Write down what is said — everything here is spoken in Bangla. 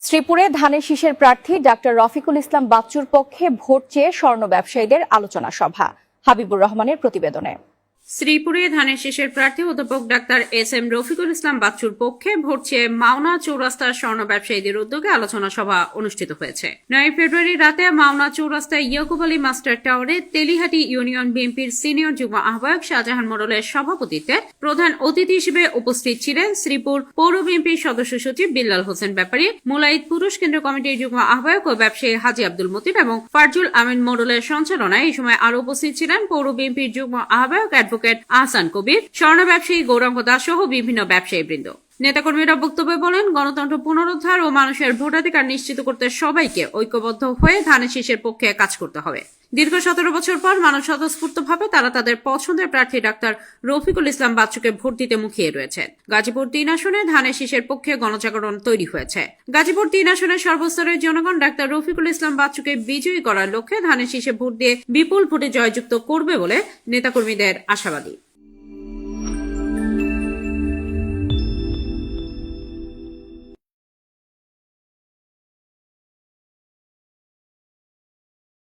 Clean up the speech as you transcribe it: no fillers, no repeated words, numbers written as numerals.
শ্রীপুরে ধানের শীষের প্রার্থী ডাক্তার রফিকুল ইসলাম বাচ্চুর পক্ষে ভোট চেয়ে স্বর্ণ ব্যবসায়ীদের আলোচনা সভা। হাবিবুর রহমানের প্রতিবেদনে। শ্রীপুরে ধানের শীষের প্রার্থী অধ্যাপক ডাক্তার এস.এম. রফিকুল ইসলাম বাচ্চুর পক্ষে ভোট চেয়ে মাওনা চৌরাস্তার স্বর্ণ ব্যবসায়ীদের উদ্যোগে আলোচনা সভা অনুষ্ঠিত হয়েছে। 9 ফেব্রুয়ারি রাতে মাওনা চৌরাস্তায় ইয়াকুব আলী মাস্টার টাওয়ারে তেলিহাটি ইউনিয়ন বিএনপির সিনিয়র যুগ্ম আহ্বায়ক শাহজাহান মোড়লের সভাপতিত্বে প্রধান অতিথি হিসেবে উপস্থিত ছিলেন শ্রীপুর পৌর বিএনপির সদস্য সচিব বিল্লাল হোসেন ব্যাপারী, মুলাইদ পুরুষ কেন্দ্র কমিটির যুগ্ম আহ্বায়ক ও ব্যবসায়ী হাজি আব্দুল মতিন এবং ফারজুল আমিন মোড়লের সঞ্চালনায় এই সময় আরো উপস্থিত ছিলেন পৌর বিএনপির যুগ্ম আহ্বায়ক অ্যাডভোকেট আহসান কবির, স্বর্ণ ব্যবসায়ী গৌরাঙ্গ দাস সহ বিভিন্ন ব্যবসায়ীবৃন্দ। নেতাকর্মীরা বক্তব্যে বলেন, গণতন্ত্র পুনরুদ্ধার ও মানুষের ভোটাধিকার নিশ্চিত করতে সবাইকে ঐক্যবদ্ধ হয়ে ধানের শীষের পক্ষে কাজ করতে হবে। দীর্ঘ 17 বছর পর মানুষ স্বতঃস্ফূর্তভাবে তারা তাদের পছন্দের প্রার্থী ডাক্তার রফিকুল ইসলাম বাচ্চুকে ভোট দিতে মুখিয়ে রয়েছে। গাজীপুর 3 আসনে ধানের শীষের পক্ষে গণজাগরণ তৈরি হয়েছে। গাজীপুর 3 আসনের সর্বস্তরের জনগণ ডাক্তার রফিকুল ইসলাম বাচ্চুকে বিজয়ী করার লক্ষ্যে ধানের শীষে ভোট দিয়ে বিপুল ভোটে জয়যুক্ত করবে বলে নেতাকর্মীদের আশাবাদী।